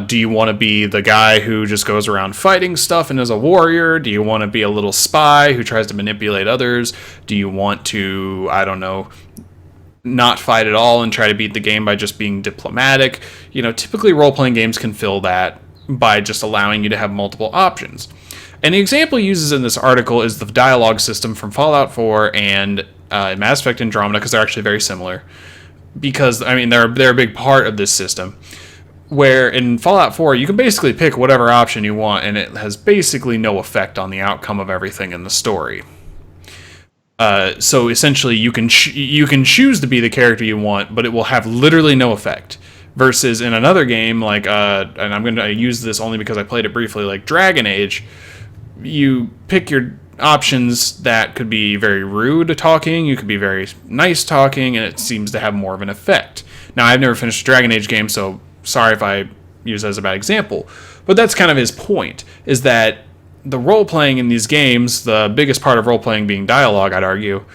Do you want to be the guy who just goes around fighting stuff and is a warrior? Do you want to be a little spy who tries to manipulate others? Do you want to, I don't know, not fight at all and try to beat the game by just being diplomatic? Typically role-playing games can fill that by just allowing you to have multiple options. And the example he uses in this article is the dialogue system from Fallout 4 and Mass Effect Andromeda, because they're actually very similar. Because, they're a big part of this system. Where in Fallout 4, you can basically pick whatever option you want, and it has basically no effect on the outcome of everything in the story. So essentially, you can choose to be the character you want, but it will have literally no effect. Versus in another game, and I'm going to use this only because I played it briefly, like Dragon Age, you pick your options that could be very rude talking, you could be very nice talking, and it seems to have more of an effect. Now, I've never finished a Dragon Age game, so sorry if I use that as a bad example, but that's kind of his point, is that the role-playing in these games, the biggest part of role-playing being dialogue, I'd argue,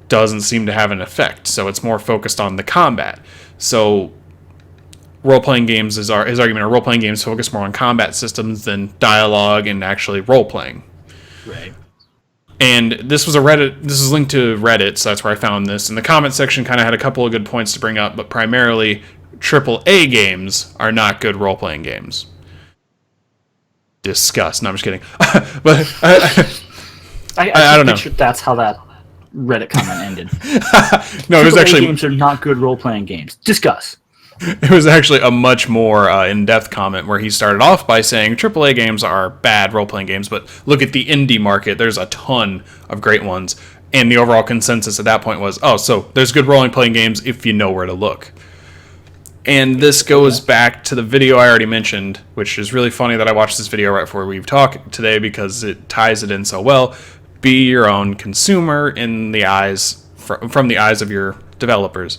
doesn't seem to have an effect, so it's more focused on the combat. So role-playing games, his argument are role-playing games focus more on combat systems than dialogue and actually role-playing. Right. And this is linked to Reddit, so that's where I found this. And the comment section kind of had a couple of good points to bring up, but primarily AAA games are not good role-playing games. Discuss. No, I'm just kidding. But I don't know. That's how that Reddit comment ended. No, it was actually... games are not good role-playing games. Discuss. It was actually a much more in-depth comment where he started off by saying AAA games are bad role-playing games, but look at the indie market. There's a ton of great ones. And the overall consensus at that point was, oh, so there's good role-playing games if you know where to look. And this goes back to the video I already mentioned, which is really funny that I watched this video right before we've talked today because it ties it in so well. Be your own consumer in the eyes from the eyes of your developers.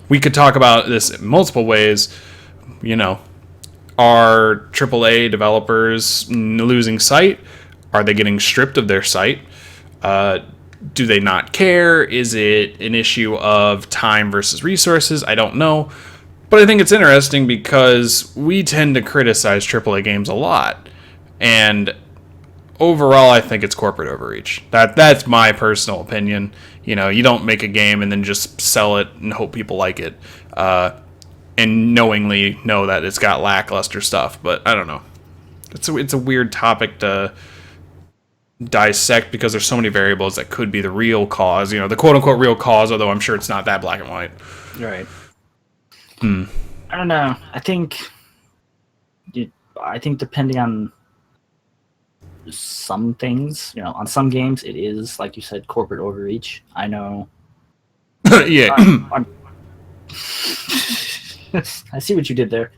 We could talk about this in multiple ways. You know, are AAA developers losing sight? Are they getting stripped of their sight? Do they not care? Is it an issue of time versus resources? I don't know. But I think it's interesting because we tend to criticize AAA games a lot. And overall, I think it's corporate overreach. That's my personal opinion. You know, you don't make a game and then just sell it and hope people like it. And knowingly know that it's got lackluster stuff. But I don't know. It's a weird topic to dissect because there's so many variables that could be the real cause, you know, the quote-unquote real cause, although I'm sure it's not that black and white. Right. I don't know. I think depending on some things, you know, on some games it is, like you said, corporate overreach. I know. Yeah. I see what you did there.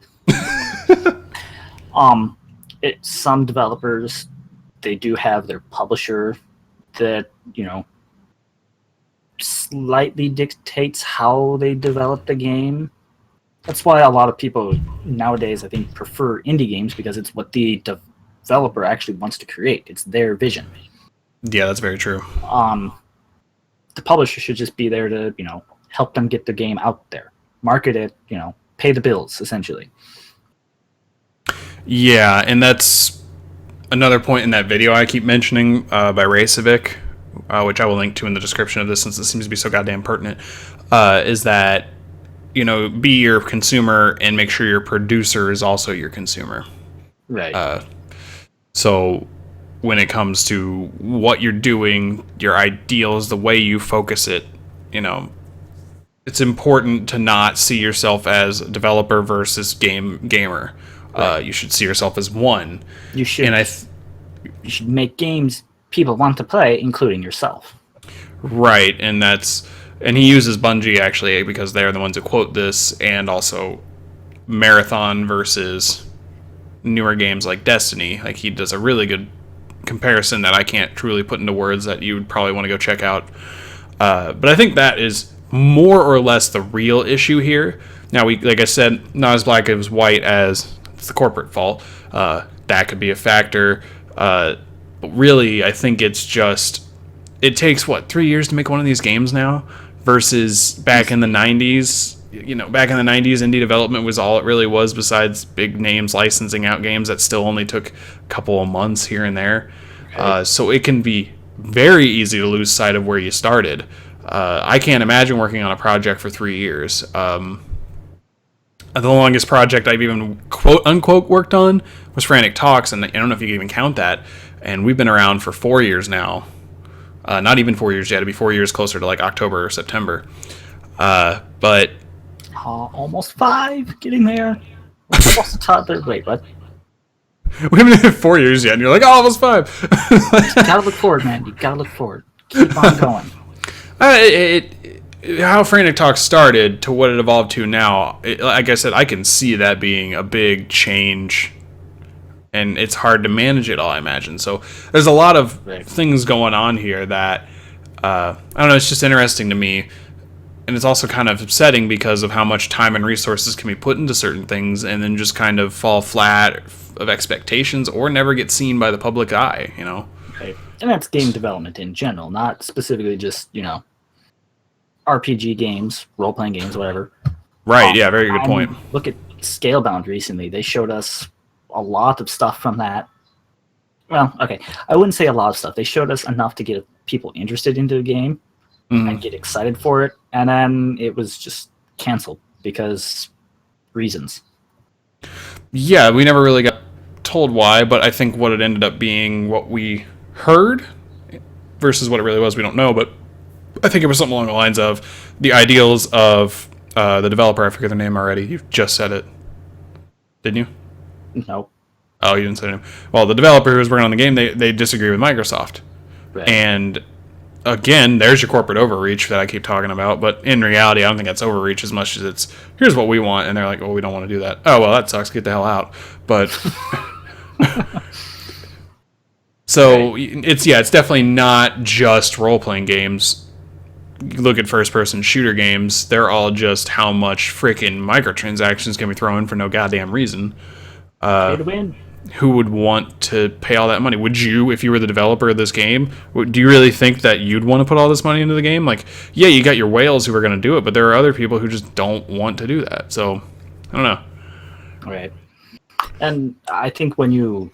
Some developers, they do have their publisher that, you know, slightly dictates how they develop the game. That's why a lot of people nowadays, I think, prefer indie games because it's what the developer actually wants to create. It's their vision. Yeah, that's very true. The publisher should just be there to, you know, help them get the game out there, market it, you know, pay the bills, essentially. Yeah, and that's another point in that video I keep mentioning by Raycevic, which I will link to in the description of this since it seems to be so goddamn pertinent, is that, you know, be your consumer and make sure your producer is also your consumer. Right. So when it comes to what you're doing, your ideals, the way you focus it, you know, it's important to not see yourself as a developer versus gamer. Right. You should see yourself as one. You should. And you should make games people want to play, including yourself. Right, and he uses Bungie actually because they're the ones who quote this, and also Marathon versus newer games like Destiny. Like, he does a really good comparison that I can't truly put into words that you would probably want to go check out. But I think that is more or less the real issue here. Now, like I said, not as black as white as it's the corporate fault. That could be a factor. But really, I think it's just, it takes, 3 years to make one of these games now versus back in the 90s. You know, back in the 90s, indie development was all it really was besides big names licensing out games that still only took a couple of months here and there. Okay. So it can be very easy to lose sight of where you started. I can't imagine working on a project for 3 years. The longest project I've even quote-unquote worked on was Frantic Talks, and I don't know if you can even count that. And we've been around for 4 years now. Not even 4 years yet. It'll be 4 years closer to like October or September. But almost 5, getting there. Almost a toddler. Wait, what? We haven't hit 4 years yet, and you're like, oh, almost 5. You gotta look forward, man. You gotta look forward. Keep on going. How Frantic Talk started to what it evolved to now, like I said, I can see that being a big change and it's hard to manage it all, I imagine. So there's a lot of Right. things going on here that I don't know. It's just interesting to me, and it's also kind of upsetting because of how much time and resources can be put into certain things, and then just kind of fall flat of expectations or never get seen by the public eye. You know. Right. And that's game development in general, not specifically just, RPG games, role-playing games, whatever. Right. Yeah. Very good point. Look at Scalebound recently. They showed us a lot of stuff from that. Well, okay. I wouldn't say a lot of stuff. They showed us enough to get people interested into the game and get excited for it. And then it was just canceled because reasons. Yeah. We never really got told why, but I think what it ended up being, what we heard versus what it really was, we don't know. But I think it was something along the lines of the ideals of the developer. I forget their name already. You just said it, didn't you? Nope. Oh, you didn't say their name. Well, the developer who was working on the game, they disagree with Microsoft. Right. And again, there's your corporate overreach that I keep talking about. But in reality, I don't think that's overreach as much as it's, here's what we want. And they're like, well, we don't want to do that. Oh, well, that sucks. Get the hell out. But so it's definitely not just role-playing games. You look at first-person shooter games, they're all just how much freaking microtransactions can be thrown in for no goddamn reason. Pay to win. Who would want to pay all that money? Would you, if you were the developer of this game, do you really think that you'd want to put all this money into the game? Like, yeah, you got your whales who are going to do it, but there are other people who just don't want to do that. So, I don't know. Right. And I think when you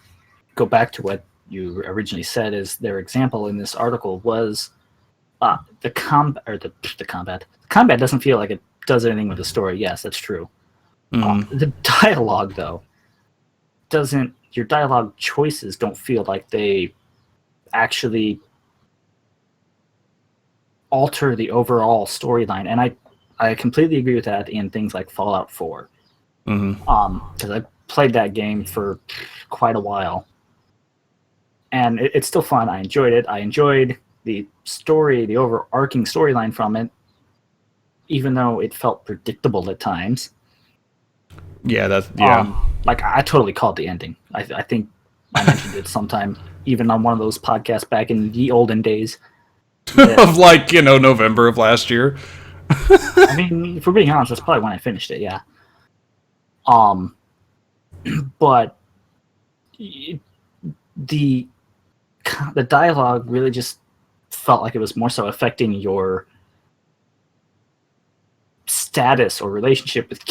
go back to what you originally said, is their example in this article was the combat. The combat doesn't feel like it does anything with the story. Yes, that's true. The dialogue, though, doesn't. Your dialogue choices don't feel like they actually alter the overall storyline, and I completely agree with that in things like Fallout 4. Because I played that game for quite a while, and it's still fun. I enjoyed it. I enjoyed the story, the overarching storyline from it, even though it felt predictable at times. Yeah, Like, I totally called the ending. I think I mentioned it sometime, even on one of those podcasts back in the olden days. of November of last year. I mean, if we're being honest, that's probably when I finished it, yeah. But the dialogue really just felt like it was more so affecting your status or relationship with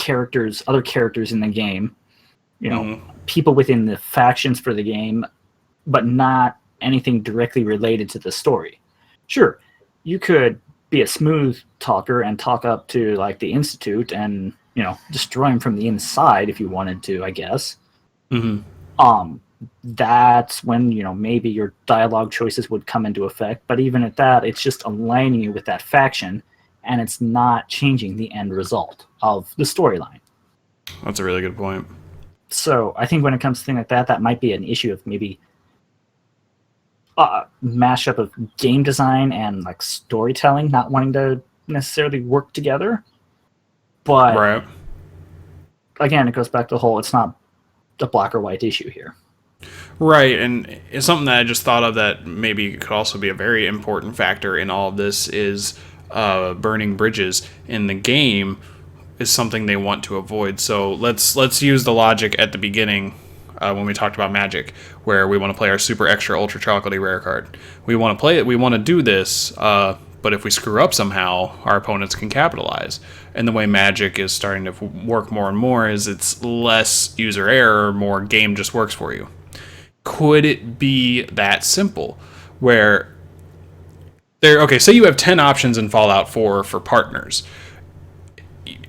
other characters in the game, people within the factions for the game, but not anything directly related to the story. Sure, you could be a smooth talker and talk up to like the Institute and destroy them from the inside if you wanted to, I guess. That's when maybe your dialogue choices would come into effect, but even at that, it's just aligning you with that faction, and it's not changing the end result of the storyline. That's a really good point. So I think when it comes to things like that, that might be an issue of maybe a mashup of game design and like storytelling not wanting to necessarily work together. But right. Again, it goes back to the whole, it's not a black or white issue here. Right, and it's something that I just thought of that maybe could also be a very important factor in all of this is burning bridges in the game is something they want to avoid. So let's use the logic at the beginning when we talked about Magic, where we want to play our super extra ultra chocolatey rare card. We want to play it, we want to do this, but if we screw up somehow, our opponents can capitalize. And the way Magic is starting to work more and more is it's less user error, more game just works for you. Could it be that simple? Where say you have 10 options in Fallout 4 for partners.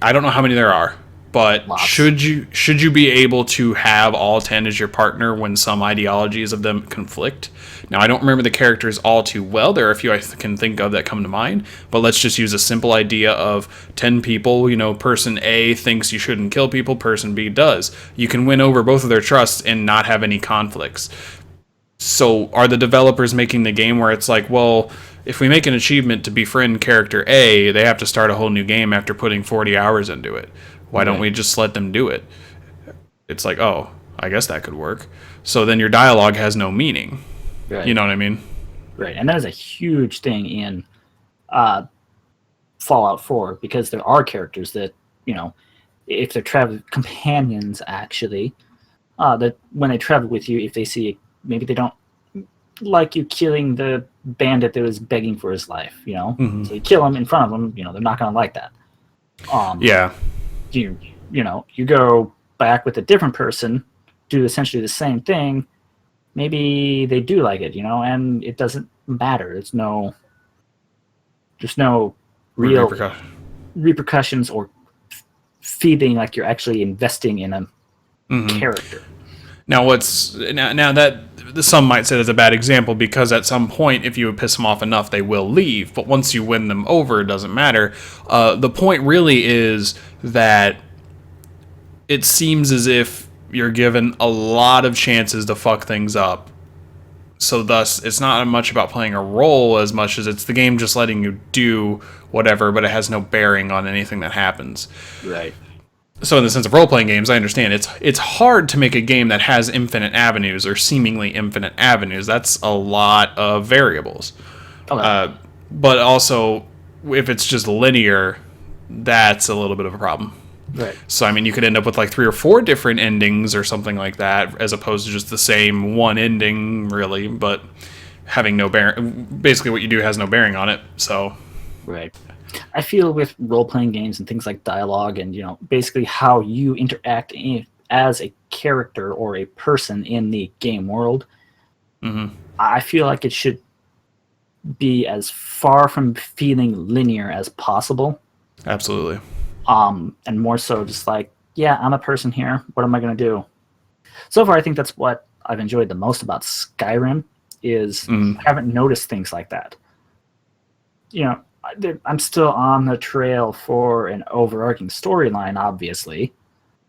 I don't know how many there are, but Lots. should you be able to have all 10 as your partner when some ideologies of them conflict? Now, I don't remember the characters all too well. There are a few I can think of that come to mind, but let's just use a simple idea of 10 people. Person A thinks you shouldn't kill people, person B does. You can win over both of their trusts and not have any conflicts. So are the developers making the game where it's like, well, if we make an achievement to befriend character A, they have to start a whole new game after putting 40 hours into it. Why don't we just let them do it? It's like, oh, I guess that could work. So then your dialogue has no meaning. Right. You know what I mean? Right. And that is a huge thing in Fallout 4, because there are characters that, if they're travel companions, actually, that when they travel with you, if they see, maybe they don't like you killing the bandit that was begging for his life, so you kill him in front of them, they're not going to like that. Yeah. You go back with a different person, do essentially the same thing, maybe they do like it, and it doesn't matter. There's no real repercussions or feeling like you're actually investing in a character. Now now that some might say that's a bad example, because at some point, if you would piss them off enough, they will leave. But once you win them over, it doesn't matter. The point really is that it seems as if you're given a lot of chances to fuck things up. So thus, it's not much about playing a role as much as it's the game just letting you do whatever, but it has no bearing on anything that happens. Right. So in the sense of role-playing games, I understand it's hard to make a game that has infinite avenues or seemingly infinite avenues. That's a lot of variables. Okay. But also, if it's just linear, that's a little bit of a problem. Right. So, I mean, you could end up with like 3 or 4 different endings or something like that, as opposed to just the same one ending, really, but having no bearing. Basically, what you do has no bearing on it, so... Right. I feel with role-playing games and things like dialogue and, basically how you interact as a character or a person in the game world, I feel like it should be as far from feeling linear as possible. Absolutely. And more so just like, yeah, I'm a person here. What am I going to do? So far, I think that's what I've enjoyed the most about Skyrim is I haven't noticed things like that. I'm still on the trail for an overarching storyline, obviously,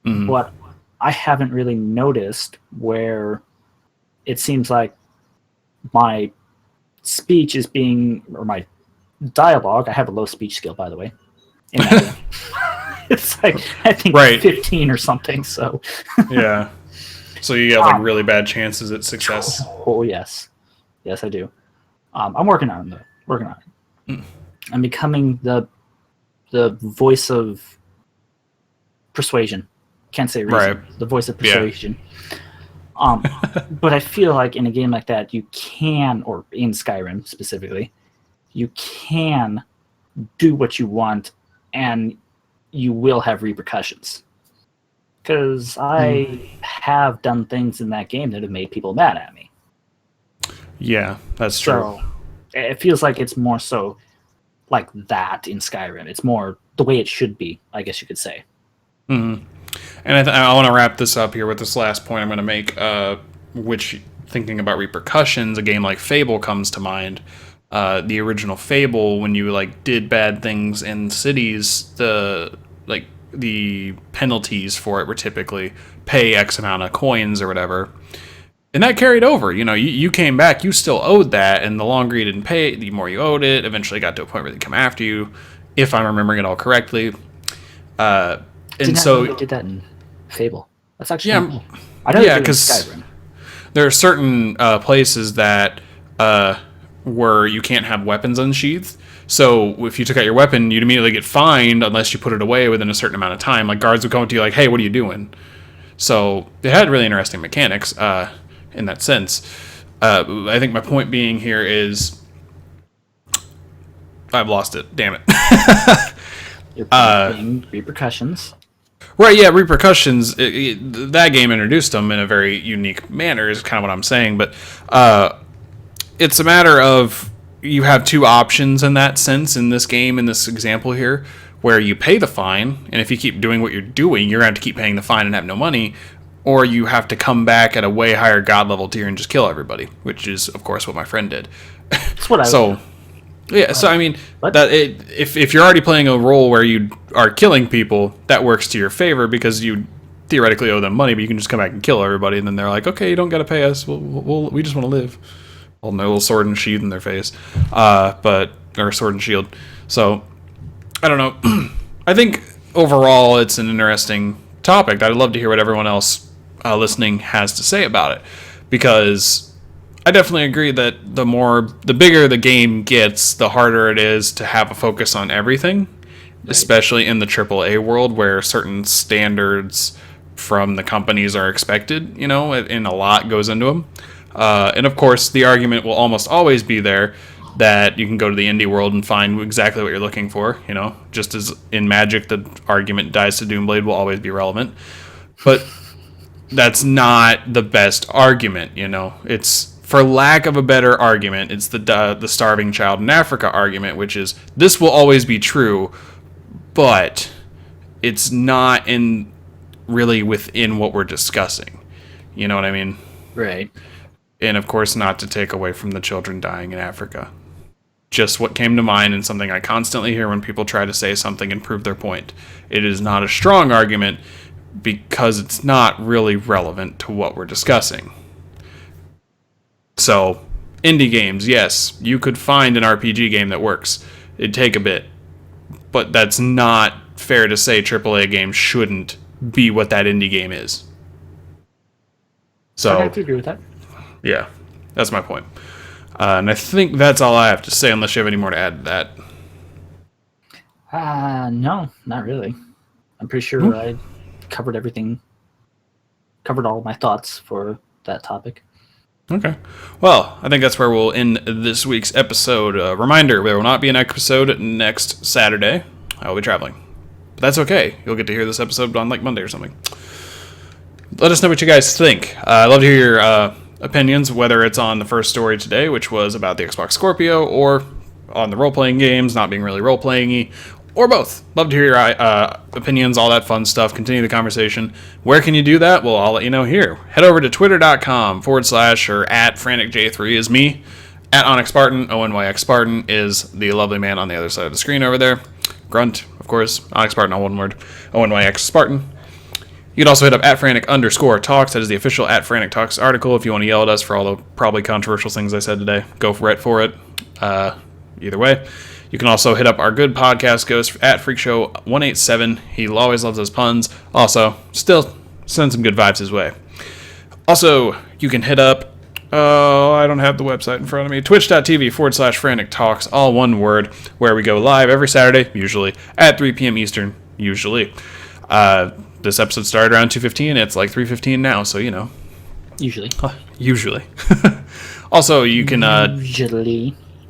but I haven't really noticed where it seems like my speech is being, or my dialogue, I have a low speech skill, by the way. It's like, I think 15 or something, so. Yeah. So you have like really bad chances at success. Oh, yes. Yes, I do. I'm working on it, though. I'm becoming the voice of persuasion. Can't say reason. Right. The voice of persuasion. Yeah. But I feel like in a game like that, you can, or in Skyrim specifically, you can do what you want, and you will have repercussions. Because I have done things in that game that have made people mad at me. Yeah, that's true. So it feels like it's more so like that in Skyrim. It's more the way it should be, I guess you could say. And I want to wrap this up here with this last point I'm going to make, which, thinking about repercussions, a game like Fable comes to mind. The original Fable, when you like did bad things in cities, the penalties for it were typically pay X amount of coins or whatever. And that carried over. You came back, you still owed that, and the longer you didn't pay it, the more you owed it. Eventually got to a point where they come after you, if I'm remembering it all correctly. And so they did that in Fable. That's actually because there are certain places that where you can't have weapons unsheathed. So if you took out your weapon, you'd immediately get fined unless you put it away within a certain amount of time. Like guards would come up to you like, "Hey, what are you doing?" So they had really interesting mechanics in that sense. I think my point being here is I've lost it. Damn it. You're playing repercussions. Right, yeah, repercussions. That game introduced them in a very unique manner is kind of what I'm saying. But it's a matter of you have 2 options in that sense in this game, in this example here, where you pay the fine, and if you keep doing what you're doing, you're going to have to keep paying the fine and have no money, or you have to come back at a way higher god level tier and just kill everybody, which is, of course, what my friend did. That's what I so, yeah, so I mean, if you're already playing a role where you are killing people, that works to your favor because you theoretically owe them money, but you can just come back and kill everybody, and then they're like, okay, you don't got to pay us, we just want to live. Well, no little sword and sheath in their face, or sword and shield. So, I don't know. I think overall it's an interesting topic. I'd love to hear what everyone else listening has to say about it. because I definitely agree that the bigger the game gets, the harder it is to have a focus on everything, especially in the AAA world where certain standards from the companies are expected, and a lot goes into them. And of course, the argument will almost always be there that you can go to the indie world and find exactly what you're looking for, just as in Magic, the argument Dies to Doomblade will always be relevant. But that's not the best argument, It's, for lack of a better argument, it's the starving child in Africa argument, which is this will always be true, but it's not really within what we're discussing. You know what I mean? Right. And of course, not to take away from the children dying in Africa. Just what came to mind and something I constantly hear when people try to say something and prove their point. It is not a strong argument because it's not really relevant to what we're discussing. So, indie games, yes, you could find an RPG game that works. It'd take a bit. But that's not fair to say AAA games shouldn't be what that indie game is. So, I have to agree with that. Yeah, that's my point. And I think that's all I have to say, unless you have any more to add to that. No, not really. I'm pretty sure I covered everything, covered all my thoughts for that topic. Okay. Well, I think that's where we'll end this week's episode. Reminder, there will not be an episode next Saturday. I will be traveling. But that's okay. You'll get to hear this episode on like Monday or something. Let us know what you guys think. I'd love to hear your opinions, whether it's on the first story today, which was about the Xbox Scorpio, or on the role-playing games, not being really role-playing-y, or both. Love to hear your opinions, all that fun stuff. Continue the conversation. Where can you do that? Well, I'll let you know here. Head over to twitter.com/ or at FranticJ3 is me. At Onyx Spartan, ONYX Spartan is the lovely man on the other side of the screen over there. Grunt, of course. Onyx Spartan, all one word. ONYX Spartan. You can also hit up at Frantic_Talks. That is the official at Frantic Talks article. If you want to yell at us for all the probably controversial things I said today, go for it. Either way. You can also hit up our good podcast ghost at FreakShow187. He always loves those puns. Also, still send some good vibes his way. Also, you can hit up, I don't have the website in front of me, twitch.tv/Frantic Talks, all one word, where we go live every Saturday, usually, at 3 p.m. Eastern, usually. This episode started around 2:15. It's like 3:15 now, so Usually. Also, you can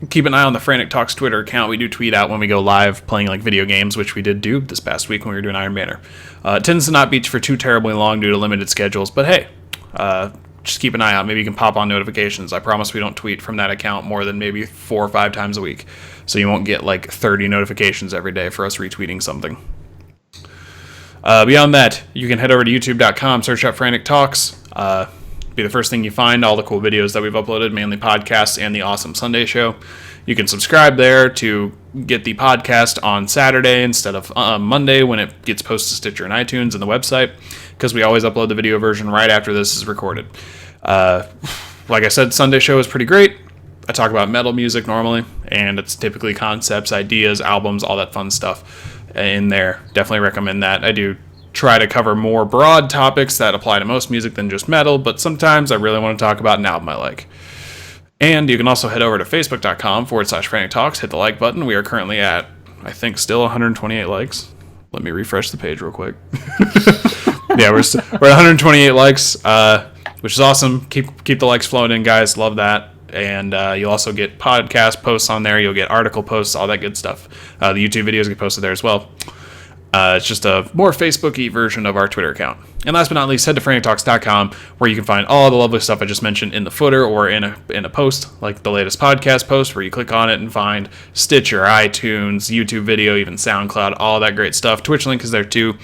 keep an eye on the Frantic Talks Twitter account. We do tweet out when we go live playing like video games, which we did do this past week when we were doing Iron Banner. It tends to not be for too terribly long due to limited schedules, but hey, just keep an eye out. Maybe you can pop on notifications. I promise we don't tweet from that account more than maybe 4 or 5 times a week, so you won't get like 30 notifications every day for us retweeting something. Beyond that, you can head over to youtube.com, search up Frantic Talks. Be the first thing you find, all the cool videos that we've uploaded, mainly podcasts and the awesome Sunday show. You can subscribe there to get the podcast on Saturday instead of Monday when it gets posted to Stitcher and iTunes and the website, because we always upload the video version right after this is recorded. Like I said, Sunday show is pretty great. I talk about metal music normally, and it's typically concepts, ideas, albums, all that fun stuff in there. Definitely recommend that. I do try to cover more broad topics that apply to most music than just metal, but sometimes I really want to talk about an album I like. And you can also head over to facebook.com/Frantic Talks, hit the like button. We are currently at, I think, still 128 likes. Let me refresh the page real quick. Yeah, we're at 128 likes, which is awesome. Keep the likes flowing in, guys. Love that. And you'll also get podcast posts on there. You'll get article posts, all that good stuff. The YouTube videos get posted there as well. It's just a more Facebook-y version of our Twitter account. And last but not least, head to FranticTalks.com, where you can find all the lovely stuff I just mentioned in the footer or in a post, like the latest podcast post, where you click on it and find Stitcher, iTunes, YouTube video, even SoundCloud, all that great stuff. Twitch link is there too.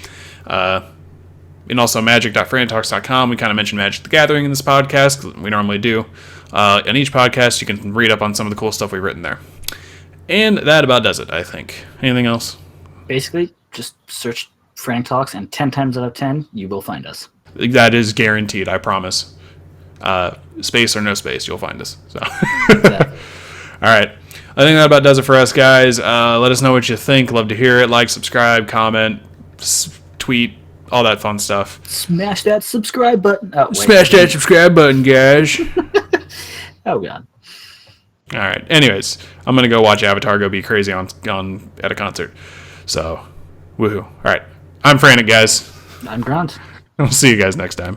And also magic.frantictalks.com. We kind of mentioned Magic the Gathering in this podcast. We normally do. On each podcast, you can read up on some of the cool stuff we've written there. And that about does it, I think. Anything else? Basically, just search Frantic Talks, and 10 times out of 10, you will find us. That is guaranteed, I promise. Space or no space, you'll find us. So. Exactly. All right. I think that about does it for us, guys. Let us know what you think. Love to hear it. Like, subscribe, comment, tweet, all that fun stuff. Smash that subscribe button. Oh, wait. Smash that subscribe button, guys. Oh, God. All right. Anyways, I'm gonna go watch Avatar go be crazy on at a concert. So, woohoo! All right. I'm Frantic, guys. I'm Grunt. We'll see you guys next time.